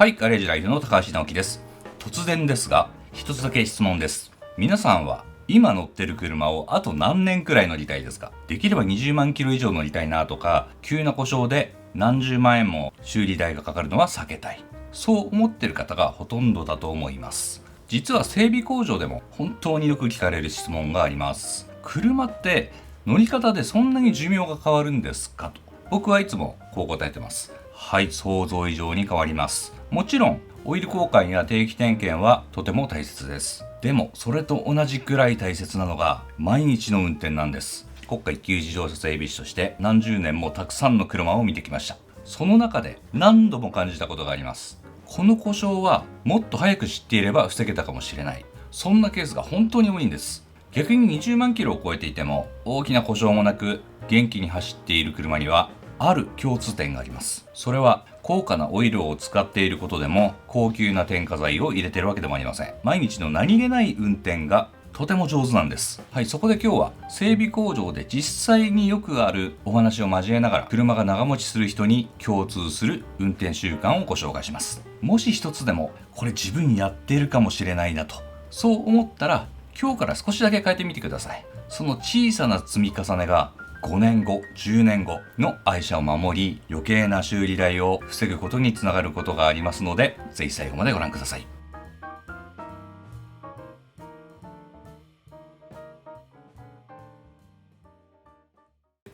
はい、ガレージライフの高橋直樹です。突然ですが、一つだけ質問です。皆さんは今乗ってる車をあと何年くらい乗りたいですか？できれば20万キロ以上乗りたいなとか、急な故障で何十万円も修理代がかかるのは避けたい。そう思ってる方がほとんどだと思います。実は整備工場でも本当によく聞かれる質問があります。車って乗り方でそんなに寿命が変わるんですかと。僕はいつもこう答えてます。はい、想像以上に変わります。もちろんオイル交換や定期点検はとても大切です。でもそれと同じくらい大切なのが毎日の運転なんです。国家一級自動車整備士として何十年もたくさんの車を見てきました。その中で何度も感じたことがあります。この故障はもっと早く知っていれば防げたかもしれない。そんなケースが本当に多いんです。逆に20万キロを超えていても大きな故障もなく元気に走っている車にはある共通点があります。それは高価なオイルを使っていることでも高級な添加剤を入れているわけでもありません。毎日の何気ない運転がとても上手なんです。はい、そこで今日は整備工場で実際によくあるお話を交えながら車が長持ちする人に共通する運転習慣をご紹介します。もし一つでもこれ自分やっているかもしれないなとそう思ったら今日から少しだけ変えてみてください。その小さな積み重ねが5年後、10年後の愛車を守り、余計な修理代を防ぐことにつながることがありますので、ぜひ最後までご覧ください。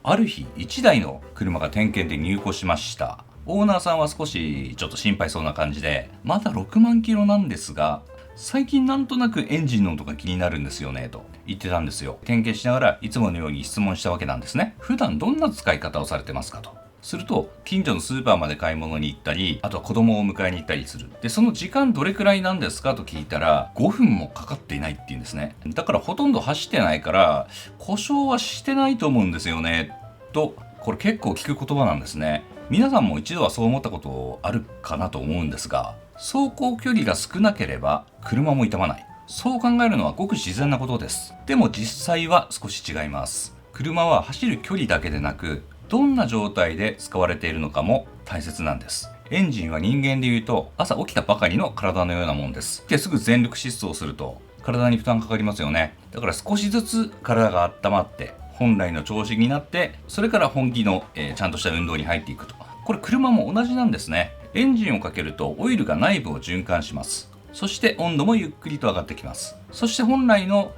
ある日、1台の車が点検で入庫しました。オーナーさんは少しちょっと心配そうな感じで、まだ6万キロなんですが、最近なんとなくエンジンの音が気になるんですよねと言ってたんですよ。点検しながらいつものように質問したわけなんですね。普段どんな使い方をされてますかと。すると近所のスーパーまで買い物に行ったり、あとは子供を迎えに行ったりする。でその時間どれくらいなんですかと聞いたら5分もかかっていないって言うんですね。だからほとんど走ってないから故障はしてないと思うんですよねと。これ結構聞く言葉なんですね。皆さんも一度はそう思ったことあるかなと思うんですが、走行距離が少なければ車も傷まない。そう考えるのはごく自然なことです。でも実際は少し違います。車は走る距離だけでなく、どんな状態で使われているのかも大切なんです。エンジンは人間でいうと朝起きたばかりの体のようなもんです。ですぐ全力疾走すると体に負担かかりますよね。だから少しずつ体が温まって本来の調子になって、それから本気の、ちゃんとした運動に入っていくと。これ車も同じなんですね。エンジンをかけるとオイルが内部を循環します。そして温度もゆっくりと上がってきます。そして本来の、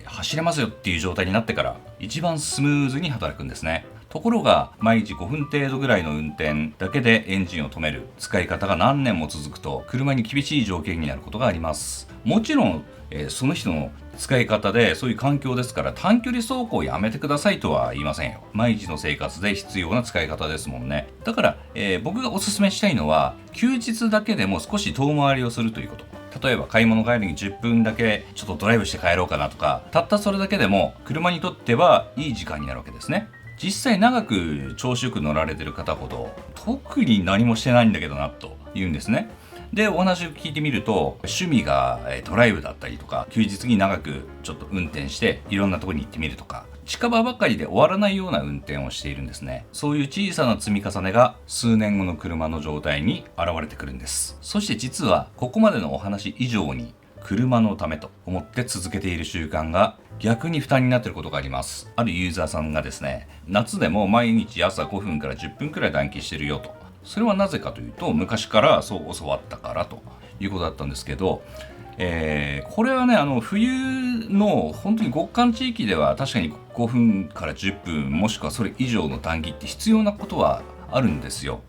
走れますよっていう状態になってから一番スムーズに働くんですね。ところが毎日5分程度ぐらいの運転だけでエンジンを止める使い方が何年も続くと車に厳しい条件になることがあります。もちろん、その人の使い方でそういう環境ですから短距離走行をやめてくださいとは言いませんよ。毎日の生活で必要な使い方ですもんね。だから、僕がおすすめしたいのは休日だけでも少し遠回りをするということ。例えば買い物帰りに10分だけちょっとドライブして帰ろうかなとか、たったそれだけでも車にとってはいい時間になるわけですね。実際長く調子よく乗られてる方ほど特に何もしてないんだけどなと言うんですね。でお話を聞いてみると趣味がドライブだったりとか、休日に長くちょっと運転していろんなところに行ってみるとか、近場ばかりで終わらないような運転をしているんですね。そういう小さな積み重ねが数年後の車の状態に現れてくるんです。そして実はここまでのお話以上に車のためと思って続けている習慣が逆に負担になっていることがあります。あるユーザーさんがですね、夏でも毎日朝5分から10分くらい暖気してるよと。それはなぜかというと昔からそう教わったからということだったんですけど、これはね冬の本当に極寒地域では確かに5分から10分もしくはそれ以上の暖気って必要なことはあるんですよ。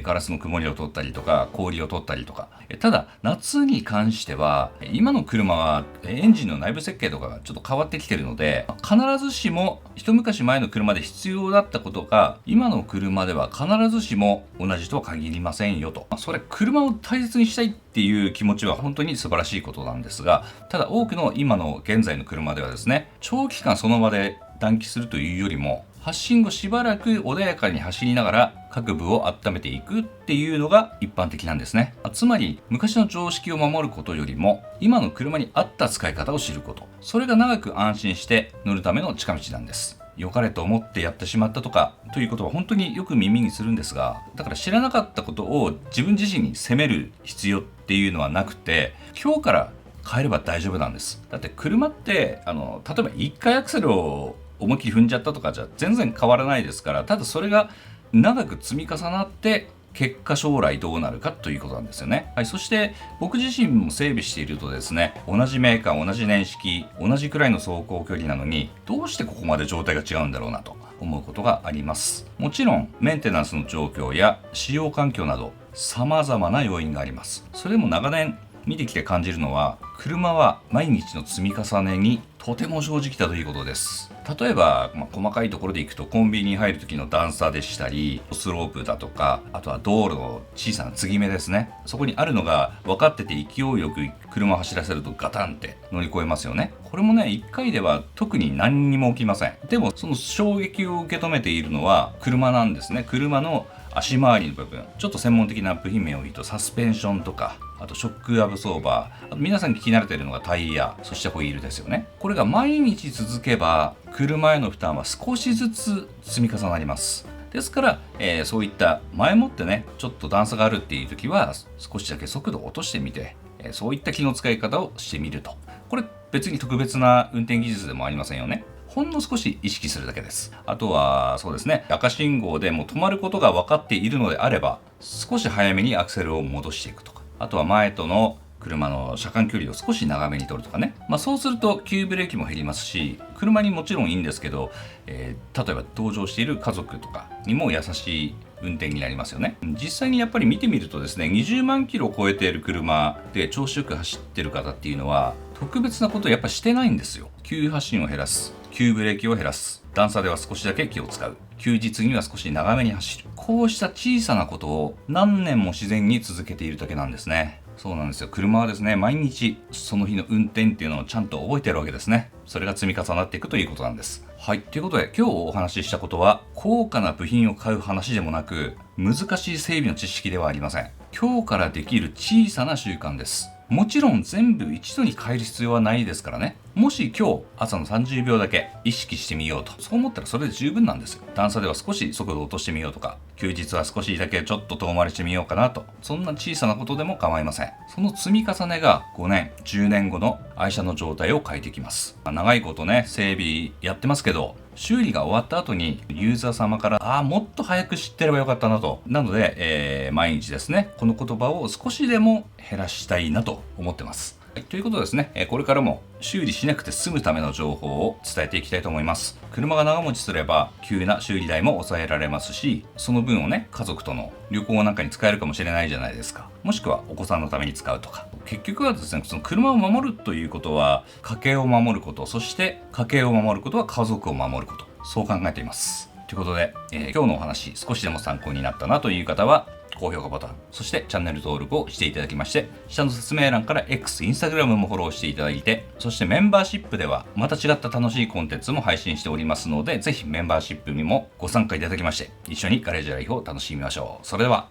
ガラスの曇りを取ったりとか氷を取ったりとか。ただ夏に関しては今の車はエンジンの内部設計とかがちょっと変わってきてるので、必ずしも一昔前の車で必要だったことが今の車では必ずしも同じとは限りませんよと。それ車を大切にしたいっていう気持ちは本当に素晴らしいことなんですが、ただ多くの今の現在の車ではですね、長期間その場で暖気するというよりも発進後しばらく穏やかに走りながら各部を温めていくっていうのが一般的なんですね。つまり昔の常識を守ることよりも今の車に合った使い方を知ること、それが長く安心して乗るための近道なんです。良かれと思ってやってしまったとかということは本当によく耳にするんですが、だから知らなかったことを自分自身に責める必要っていうのはなくて、今日から変えれば大丈夫なんです。だって車って例えば1回アクセルを思いっきり踏んじゃったとかじゃ全然変わらないですから、ただそれが長く積み重なって結果将来どうなるかということなんですよね。はい、そして僕自身も整備しているとですね、同じメーカー、同じ年式、同じくらいの走行距離なのにどうしてここまで状態が違うんだろうなと思うことがあります。もちろんメンテナンスの状況や使用環境など様々な要因があります。それでも長年見てきて感じるのは、車は毎日の積み重ねにとても正直だということです。例えば、細かいところでいくとコンビニに入る時の段差でしたり、スロープだとか、あとは道路の小さな継ぎ目ですね。そこにあるのが分かってて勢いよく車を走らせるとガタンって乗り越えますよね。これもね、1回では特に何にも起きません。でもその衝撃を受け止めているのは車なんですね。車の足回りの部分、ちょっと専門的な部品名を言うとサスペンションとか、あとショックアブソーバー、あと皆さん聞き慣れているのがタイヤ、そしてホイールですよね。これが毎日続けば車への負担は少しずつ積み重なります。ですから、そういった前もってね、ちょっと段差があるっていう時は少しだけ速度を落としてみて、そういった気の使い方をしてみると。これ別に特別な運転技術でもありませんよね。ほんの少し意識するだけです。あとはそうですね、赤信号でもう止まることが分かっているのであれば、少し早めにアクセルを戻していくとか、あとは前との車の車間距離を少し長めに取るとかね。そうすると急ブレーキも減りますし、車にもちろんいいんですけど、例えば同乗している家族とかにも優しい運転になりますよね。実際にやっぱり見てみるとですね、20万キロを超えている車で調子よく走ってる方っていうのは特別なことをやっぱしてないんですよ。急発進を減らす、急ブレーキを減らす、段差では少しだけ気を使う、休日には少し長めに走る、こうした小さなことを何年も自然に続けているだけなんですね。そうなんですよ。車はですね、毎日その日の運転っていうのをちゃんと覚えてるわけですね。それが積み重なっていくということなんです。はい。ということで今日お話ししたことは高価な部品を買う話でもなく、難しい整備の知識ではありません。今日からできる小さな習慣です。もちろん全部一度に変える必要はないですからね。もし今日朝の30秒だけ意識してみようと、そう思ったらそれで十分なんですよ。段差では少し速度を落としてみようとか、休日は少しだけちょっと遠回りしてみようかなと、そんな小さなことでも構いません。その積み重ねが5年10年後の愛車の状態を変えてきます。長いことね、整備やってますけど、修理が終わった後にユーザー様からもっと早く知ってればよかったなと。なので、毎日ですね、この言葉を少しでも減らしたいなと思ってます。はい、ということですね、これからも修理しなくて済むための情報を伝えていきたいと思います。車が長持ちすれば急な修理代も抑えられますし、その分をね、家族との旅行なんかに使えるかもしれないじゃないですか。もしくはお子さんのために使うとか。結局はですね、その車を守るということは家計を守ること、そして家計を守ることは家族を守ること、そう考えています。ということで、今日のお話少しでも参考になったなという方は高評価ボタン、そしてチャンネル登録をしていただきまして、下の説明欄から X、Instagram もフォローしていただいて、そしてメンバーシップではまた違った楽しいコンテンツも配信しておりますので、ぜひメンバーシップにもご参加いただきまして、一緒にガレージライフを楽しみましょう。それでは。